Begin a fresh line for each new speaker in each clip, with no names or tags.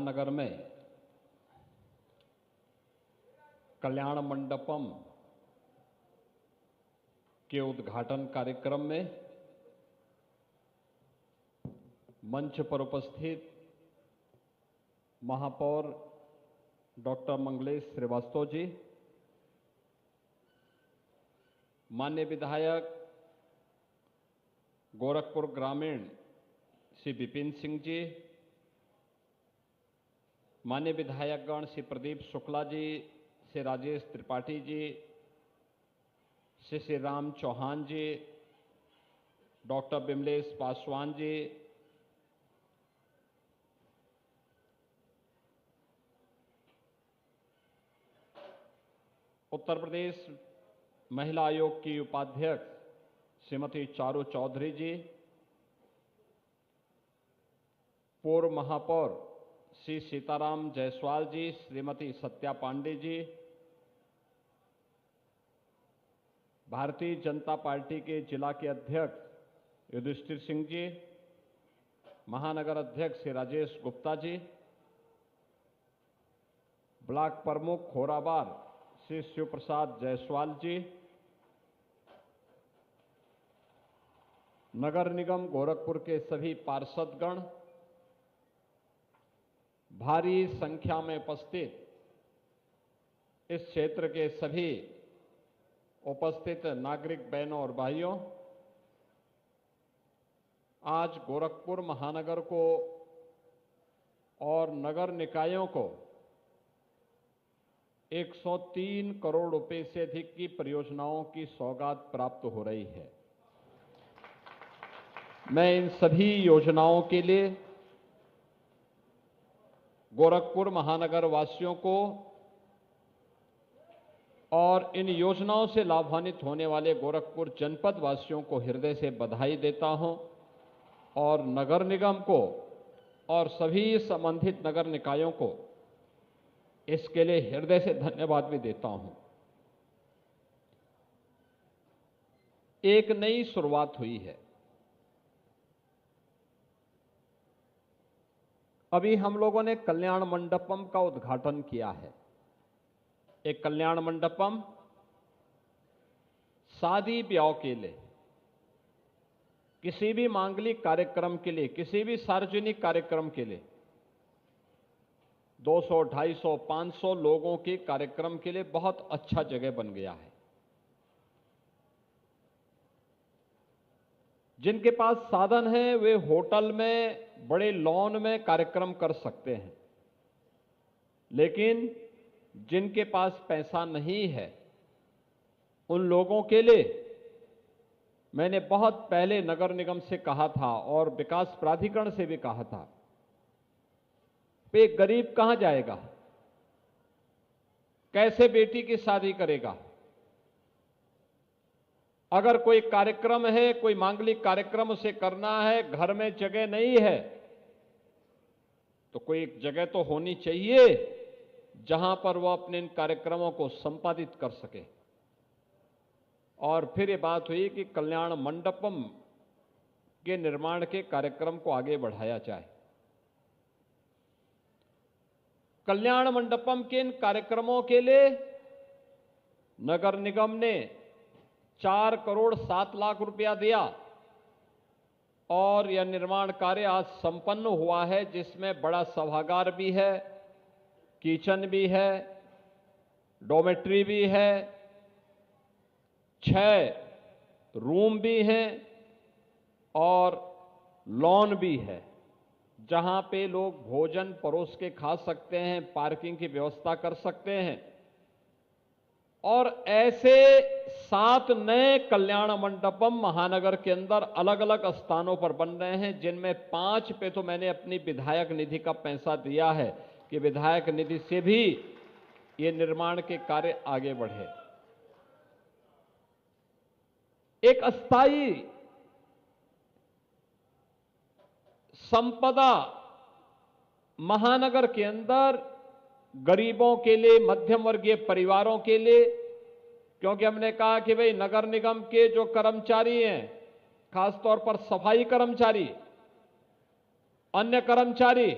महानगर में कल्याण मंडपम के उद्घाटन कार्यक्रम में मंच पर उपस्थित महापौर डॉक्टर मंगलेश श्रीवास्तव जी, माननीय विधायक गोरखपुर ग्रामीण श्री विपिन सिंह जी, माननीय विधायकगण श्री प्रदीप शुक्ला जी, श्री राजेश त्रिपाठी जी, श्री राम चौहान जी, डॉक्टर बिमलेश पासवान जी, उत्तर प्रदेश महिला आयोग की उपाध्यक्ष श्रीमती चारू चौधरी जी, पूर्व महापौर श्री सीताराम जायसवाल जी, श्रीमती सत्या पांडे जी, भारतीय जनता पार्टी के जिला के अध्यक्ष युधिष्ठिर सिंह जी, महानगर अध्यक्ष श्री राजेश गुप्ता जी, ब्लॉक प्रमुख खोराबार श्री शिव प्रसाद जायसवाल जी, नगर निगम गोरखपुर के सभी पार्षदगण, भारी संख्या में उपस्थित इस क्षेत्र के सभी उपस्थित नागरिक बहनों और भाइयों, आज गोरखपुर महानगर को और नगर निकायों को 103 करोड़ रुपए से अधिक की परियोजनाओं की सौगात प्राप्त हो रही है। मैं इन सभी योजनाओं के लिए गोरखपुर महानगर वासियों को और इन योजनाओं से लाभान्वित होने वाले गोरखपुर जनपद वासियों को हृदय से बधाई देता हूं और नगर निगम को और सभी संबंधित नगर निकायों को इसके लिए हृदय से धन्यवाद भी देता हूं। एक नई शुरुआत हुई है। अभी हम लोगों ने कल्याण मंडपम का उद्घाटन किया है। एक कल्याण मंडपम शादी ब्याह के लिए, किसी भी मांगलिक कार्यक्रम के लिए, किसी भी सार्वजनिक कार्यक्रम के लिए 200, 250, 500 लोगों के कार्यक्रम के लिए बहुत अच्छा जगह बन गया है। जिनके पास साधन है वे होटल में, बड़े लॉन में कार्यक्रम कर सकते हैं, लेकिन जिनके पास पैसा नहीं है उन लोगों के लिए मैंने बहुत पहले नगर निगम से कहा था और विकास प्राधिकरण से भी कहा था, एक गरीब कहां जाएगा, कैसे बेटी की शादी करेगा। अगर कोई कार्यक्रम है, कोई मांगलिक कार्यक्रम उसे करना है, घर में जगह नहीं है, तो कोई एक जगह तो होनी चाहिए जहां पर वह अपने इन कार्यक्रमों को संपादित कर सके। और फिर ये बात हुई कि कल्याण मंडपम के निर्माण के कार्यक्रम को आगे बढ़ाया जाए। कल्याण मंडपम के इन कार्यक्रमों के लिए नगर निगम ने 4 करोड़ 7 लाख रुपया दिया और यह निर्माण कार्य आज संपन्न हुआ है, जिसमें बड़ा सभागार भी है, किचन भी है, डॉर्मेट्री भी है, 6 रूम भी हैं और लॉन भी है, जहां पे लोग भोजन परोस के खा सकते हैं, पार्किंग की व्यवस्था कर सकते हैं। और ऐसे 7 नए कल्याण मंडपम महानगर के अंदर अलग अलग स्थानों पर बन रहे हैं, जिनमें 5 पे तो मैंने अपनी विधायक निधि का पैसा दिया है कि विधायक निधि से भी ये निर्माण के कार्य आगे बढ़े। एक अस्थायी संपदा महानगर के अंदर गरीबों के लिए, मध्यम वर्गीय परिवारों के लिए, क्योंकि हमने कहा कि भाई नगर निगम के जो कर्मचारी हैं, खासतौर पर सफाई कर्मचारी, अन्य कर्मचारी,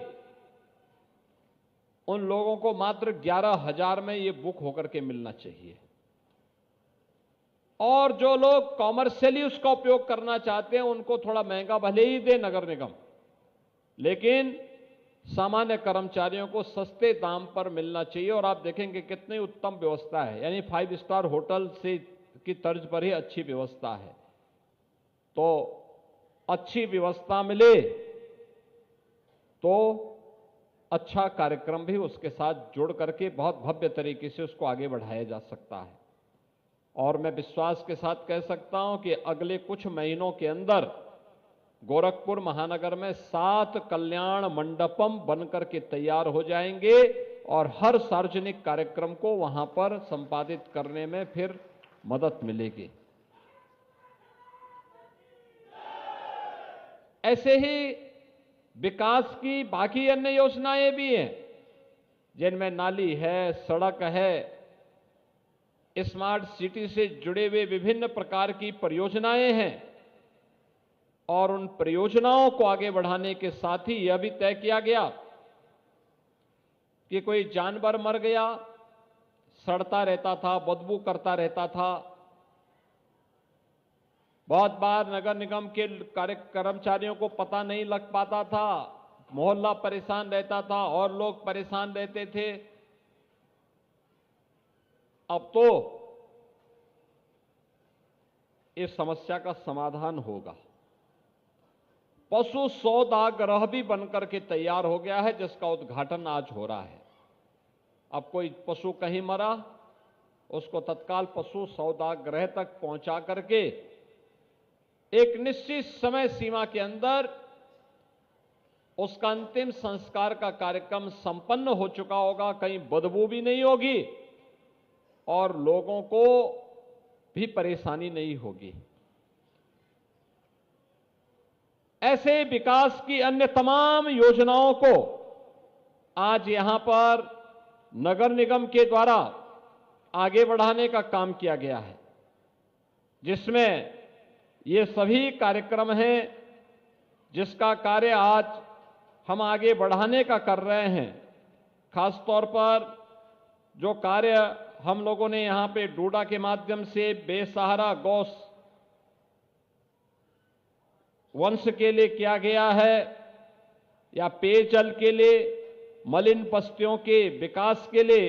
उन लोगों को मात्र 11,000 में ये बुक होकर के मिलना चाहिए। और जो लोग कॉमर्शियली उसका उपयोग करना चाहते हैं उनको थोड़ा महंगा भले ही दे नगर निगम, लेकिन सामान्य कर्मचारियों को सस्ते दाम पर मिलना चाहिए। और आप देखेंगे कितनी उत्तम व्यवस्था है, यानी 5 स्टार होटल से की तर्ज पर ही अच्छी व्यवस्था है। तो अच्छी व्यवस्था मिले तो अच्छा कार्यक्रम भी उसके साथ जुड़ करके बहुत भव्य तरीके से उसको आगे बढ़ाया जा सकता है। और मैं विश्वास के साथ कह सकता हूं कि अगले कुछ महीनों के अंदर गोरखपुर महानगर में 7 कल्याण मंडपम बनकर के तैयार हो जाएंगे और हर सार्वजनिक कार्यक्रम को वहां पर संपादित करने में फिर मदद मिलेगी। ऐसे ही विकास की बाकी अन्य योजनाएं भी हैं, जिनमें नाली है, सड़क है, स्मार्ट सिटी से जुड़े हुए विभिन्न प्रकार की परियोजनाएं हैं। और उन परियोजनाओं को आगे बढ़ाने के साथ ही यह भी तय किया गया कि कोई जानवर मर गया, सड़ता रहता था, बदबू करता रहता था, बहुत बार नगर निगम के कर्मचारियों को पता नहीं लग पाता था, मोहल्ला परेशान रहता था और लोग परेशान रहते थे। अब तो इस समस्या का समाधान होगा। पशु सौदागृह भी बनकर के तैयार हो गया है, जिसका उद्घाटन आज हो रहा है। अब कोई पशु कहीं मरा, उसको तत्काल पशु सौदागृह तक पहुंचा करके एक निश्चित समय सीमा के अंदर उसका अंतिम संस्कार का कार्यक्रम संपन्न हो चुका होगा, कहीं बदबू भी नहीं होगी और लोगों को भी परेशानी नहीं होगी। ऐसे विकास की अन्य तमाम योजनाओं को आज यहां पर नगर निगम के द्वारा आगे बढ़ाने का काम किया गया है, जिसमें ये सभी कार्यक्रम हैं जिसका कार्य आज हम आगे बढ़ाने का कर रहे हैं। खासतौर पर जो कार्य हम लोगों ने यहां पे डोडा के माध्यम से बेसहारा गौ वंश के लिए किया गया है, या पेयजल के लिए, मलिन बस्तियों के विकास के लिए,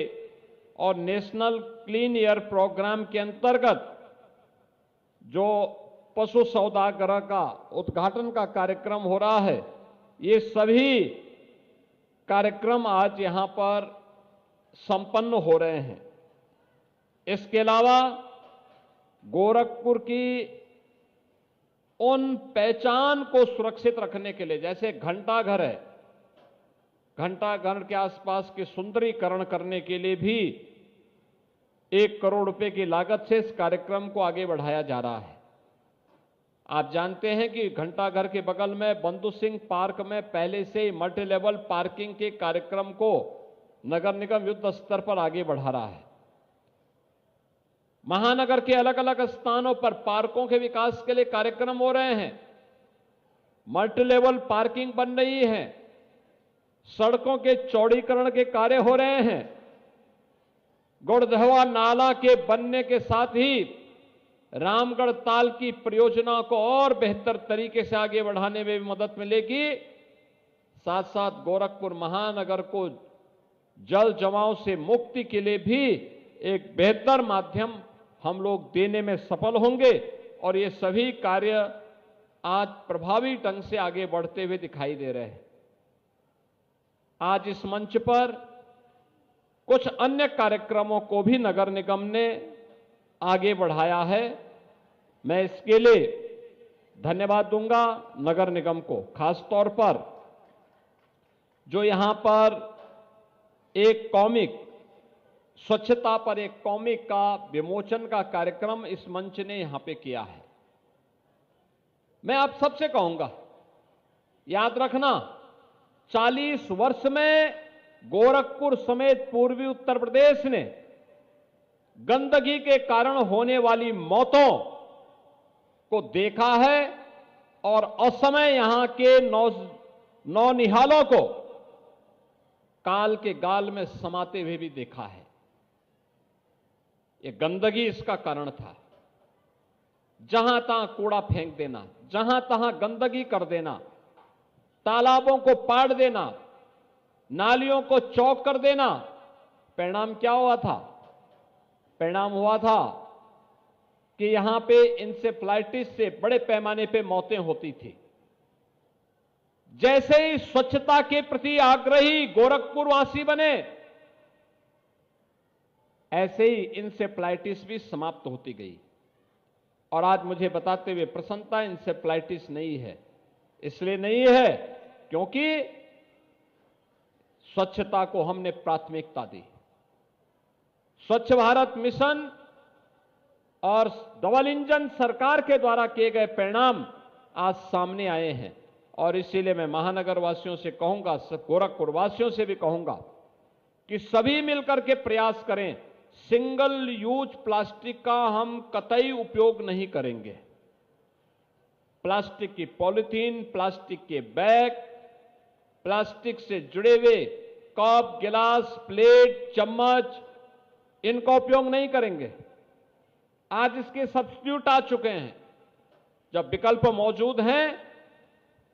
और नेशनल क्लीन एयर प्रोग्राम के अंतर्गत जो पशु सौदागृह का उद्घाटन का कार्यक्रम हो रहा है, ये सभी कार्यक्रम आज यहां पर संपन्न हो रहे हैं। इसके अलावा गोरखपुर की उन पहचान को सुरक्षित रखने के लिए, जैसे घंटाघर है, घंटाघर के आसपास के सुंदरीकरण करने के लिए भी 1 करोड़ रुपए की लागत से इस कार्यक्रम को आगे बढ़ाया जा रहा है। आप जानते हैं कि घंटाघर के बगल में बंधु सिंह पार्क में पहले से ही मल्टी लेवल पार्किंग के कार्यक्रम को नगर निगम युद्ध स्तर पर आगे बढ़ा रहा है। महानगर के अलग अलग स्थानों पर पार्कों के विकास के लिए कार्यक्रम हो रहे हैं, मल्टी लेवल पार्किंग बन रही है, सड़कों के चौड़ीकरण के कार्य हो रहे हैं, गुड़धवा नाला के बनने के साथ ही रामगढ़ ताल की परियोजना को और बेहतर तरीके से आगे बढ़ाने में भी मदद मिलेगी। साथ साथ गोरखपुर महानगर को जल जमाव से मुक्ति के लिए भी एक बेहतर माध्यम हम लोग देने में सफल होंगे और ये सभी कार्य आज प्रभावी ढंग से आगे बढ़ते हुए दिखाई दे रहे हैं। आज इस मंच पर कुछ अन्य कार्यक्रमों को भी नगर निगम ने आगे बढ़ाया है। मैं इसके लिए धन्यवाद दूंगा नगर निगम को, खास तौर पर जो यहां पर एक कॉमिक, स्वच्छता पर एक कॉमिक का विमोचन का कार्यक्रम इस मंच ने यहां पे किया है। मैं आप सबसे कहूंगा, याद रखना, 40 वर्ष में गोरखपुर समेत पूर्वी उत्तर प्रदेश ने गंदगी के कारण होने वाली मौतों को देखा है और असमय यहां के नौनिहालों को काल के गाल में समाते हुए भी देखा है। ये गंदगी इसका कारण था। जहां तहां कूड़ा फेंक देना, जहां तहां गंदगी कर देना, तालाबों को पाड़ देना, नालियों को चौक कर देना। परिणाम क्या हुआ था? परिणाम हुआ था कि यहां पे इंसेफ्लाइटिस से बड़े पैमाने पे मौतें होती थी। जैसे ही स्वच्छता के प्रति आग्रही गोरखपुरवासी बने, ऐसे ही इंसेफ्लाइटिस भी समाप्त होती गई। और आज मुझे बताते हुए प्रसन्नता, इंसेफ्लाइटिस नहीं है। इसलिए नहीं है क्योंकि स्वच्छता को हमने प्राथमिकता दी। स्वच्छ भारत मिशन और डबल इंजन सरकार के द्वारा किए गए परिणाम आज सामने आए हैं। और इसीलिए मैं महानगर वासियों से कहूंगा, गोरखपुर वासियों से भी कहूंगा कि सभी मिलकर के प्रयास करें। सिंगल यूज प्लास्टिक का हम कतई उपयोग नहीं करेंगे। प्लास्टिक की पॉलिथीन, प्लास्टिक के बैग, प्लास्टिक से जुड़े हुए कप, गिलास, प्लेट, चम्मच, इनका उपयोग नहीं करेंगे। आज इसके सब्स्टिट्यूट आ चुके हैं। जब विकल्प मौजूद हैं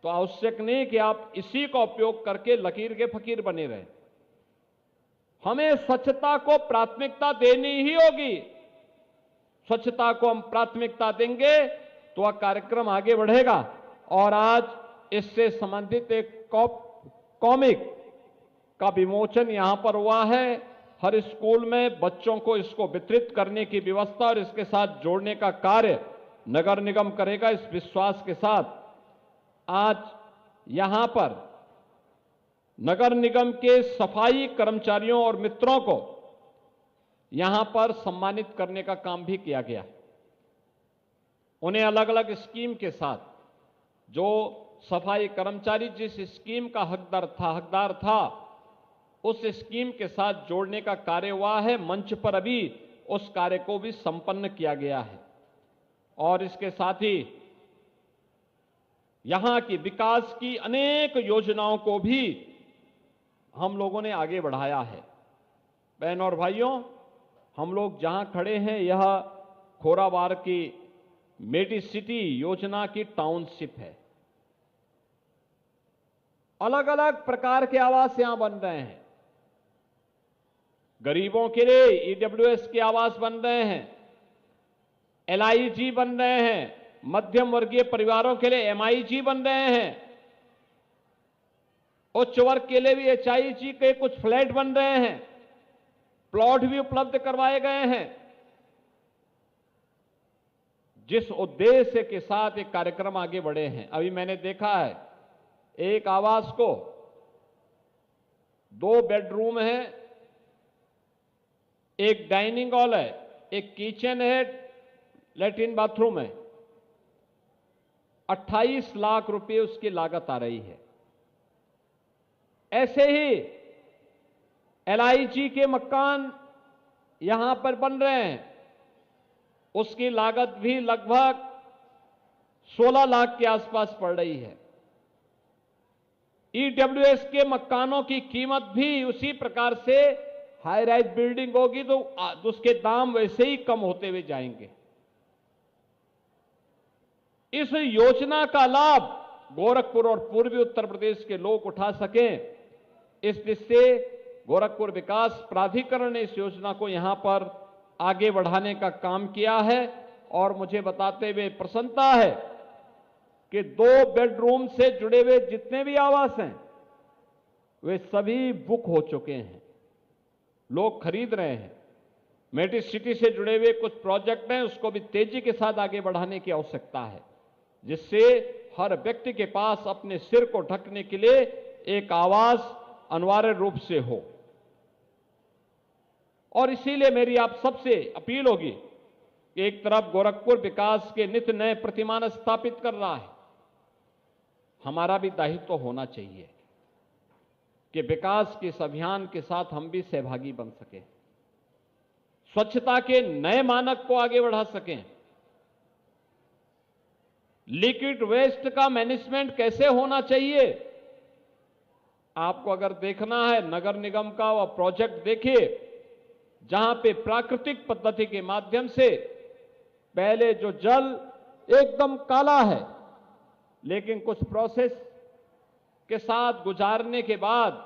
तो आवश्यक नहीं कि आप इसी का उपयोग करके लकीर के फकीर बने रहें। हमें स्वच्छता को प्राथमिकता देनी ही होगी। स्वच्छता को हम प्राथमिकता देंगे तो वह कार्यक्रम आगे बढ़ेगा। और आज इससे संबंधित एक कॉमिक का विमोचन यहां पर हुआ है। हर स्कूल में बच्चों को इसको वितरित करने की व्यवस्था और इसके साथ जोड़ने का कार्य नगर निगम करेगा। इस विश्वास के साथ आज यहां पर नगर निगम के सफाई कर्मचारियों और मित्रों को यहां पर सम्मानित करने का काम भी किया गया। उन्हें अलग अलग स्कीम के साथ, जो सफाई कर्मचारी जिस स्कीम का हकदार था उस स्कीम के साथ जोड़ने का कार्य हुआ है। मंच पर अभी उस कार्य को भी संपन्न किया गया है। और इसके साथ ही यहां की विकास की अनेक योजनाओं को भी हम लोगों ने आगे बढ़ाया है। बहनों और भाइयों, हम लोग जहां खड़े हैं यह खोराबार की मेडिसिटी योजना की टाउनशिप है। अलग अलग प्रकार के आवास यहां बन रहे हैं। गरीबों के लिए ईडब्ल्यूएस के आवास बन रहे हैं, एलआईजी बन रहे हैं, मध्यम वर्गीय परिवारों के लिए एमआईजी बन रहे हैं, उच्च वर्ग के लिए भी एचआईजी के कुछ फ्लैट बन रहे हैं, प्लॉट भी उपलब्ध करवाए गए हैं। जिस उद्देश्य के साथ एक कार्यक्रम आगे बढ़े हैं, अभी मैंने देखा है एक आवास को 2 बेडरूम है, एक डाइनिंग हॉल है, एक किचन है, लैट्रिन बाथरूम है। 28 लाख रुपए उसकी लागत आ रही है। ऐसे ही एलआईजी के मकान यहां पर बन रहे हैं, उसकी लागत भी लगभग 16 लाख के आसपास पड़ रही है। ईडब्ल्यूएस के मकानों की कीमत भी उसी प्रकार से, हाई राइज बिल्डिंग होगी तो उसके दाम वैसे ही कम होते हुए जाएंगे। इस योजना का लाभ गोरखपुर और पूर्वी उत्तर प्रदेश के लोग उठा सकें, इस दृष्टि से गोरखपुर विकास प्राधिकरण ने इस योजना को यहां पर आगे बढ़ाने का काम किया है। और मुझे बताते हुए प्रसन्नता है कि 2 बेडरूम से जुड़े हुए जितने भी आवास हैं वे सभी बुक हो चुके हैं, लोग खरीद रहे हैं। मेडिसिटी से जुड़े हुए कुछ प्रोजेक्ट हैं, उसको भी तेजी के साथ आगे बढ़ाने की आवश्यकता है, जिससे हर व्यक्ति के पास अपने सिर को ढकने के लिए एक आवास अनिवार्य रूप से हो। और इसीलिए मेरी आप सबसे अपील होगी कि एक तरफ गोरखपुर विकास के नित्य नए प्रतिमान स्थापित कर रहा है, हमारा भी दायित्व होना चाहिए कि विकास के इस अभियान के साथ हम भी सहभागी बन सकें, स्वच्छता के नए मानक को आगे बढ़ा सकें। लिक्विड वेस्ट का मैनेजमेंट कैसे होना चाहिए, आपको अगर देखना है नगर निगम का वह प्रोजेक्ट देखिए, जहां पे प्राकृतिक पद्धति के माध्यम से पहले जो जल एकदम काला है, लेकिन कुछ प्रोसेस के साथ गुजारने के बाद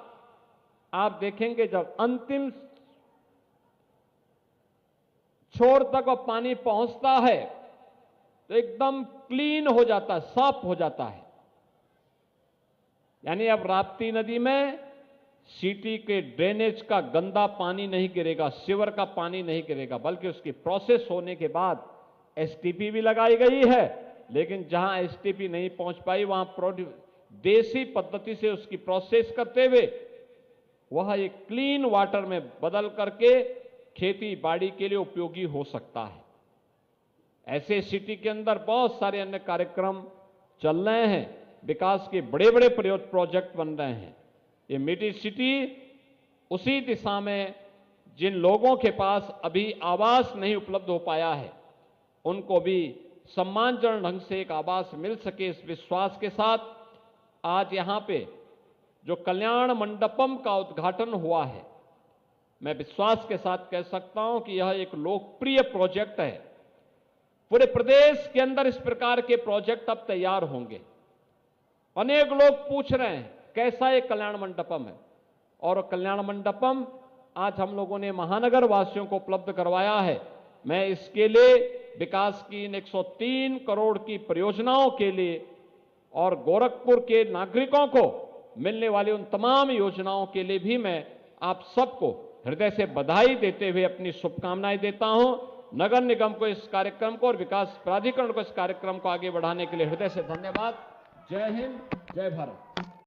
आप देखेंगे जब अंतिम छोर तक वो पानी पहुंचता है तो एकदम क्लीन हो जाता है, साफ हो जाता है। यानी अब राप्ती नदी में सिटी के ड्रेनेज का गंदा पानी नहीं गिरेगा, सीवर का पानी नहीं गिरेगा, बल्कि उसकी प्रोसेस होने के बाद एसटीपी भी लगाई गई है। लेकिन जहां एसटीपी नहीं पहुंच पाई वहां देसी पद्धति से उसकी प्रोसेस करते हुए वह एक क्लीन वाटर में बदल करके खेती बाड़ी के लिए उपयोगी हो सकता है। ऐसे सिटी के अंदर बहुत सारे अन्य कार्यक्रम चल रहे हैं, विकास के बड़े बड़े प्रोजेक्ट बन रहे हैं। ये मिडी सिटी उसी दिशा में जिन लोगों के पास अभी आवास नहीं उपलब्ध हो पाया है, उनको भी सम्मानजनक ढंग से एक आवास मिल सके, इस विश्वास के साथ आज यहां पे जो कल्याण मंडपम का उद्घाटन हुआ है, मैं विश्वास के साथ कह सकता हूं कि यह एक लोकप्रिय प्रोजेक्ट है। पूरे प्रदेश के अंदर इस प्रकार के प्रोजेक्ट अब तैयार होंगे। अनेक लोग पूछ रहे हैं कैसा एक कल्याण मंडपम है, और कल्याण मंडपम आज हम लोगों ने महानगर वासियों को उपलब्ध करवाया है। मैं इसके लिए विकास की इन 103 करोड़ की परियोजनाओं के लिए और गोरखपुर के नागरिकों को मिलने वाली उन तमाम योजनाओं के लिए भी मैं आप सबको हृदय से बधाई देते हुए अपनी शुभकामनाएं देता हूं। नगर निगम को इस कार्यक्रम को और विकास प्राधिकरण को इस कार्यक्रम को आगे बढ़ाने के लिए हृदय से धन्यवाद। जय हिंद, जय भारत।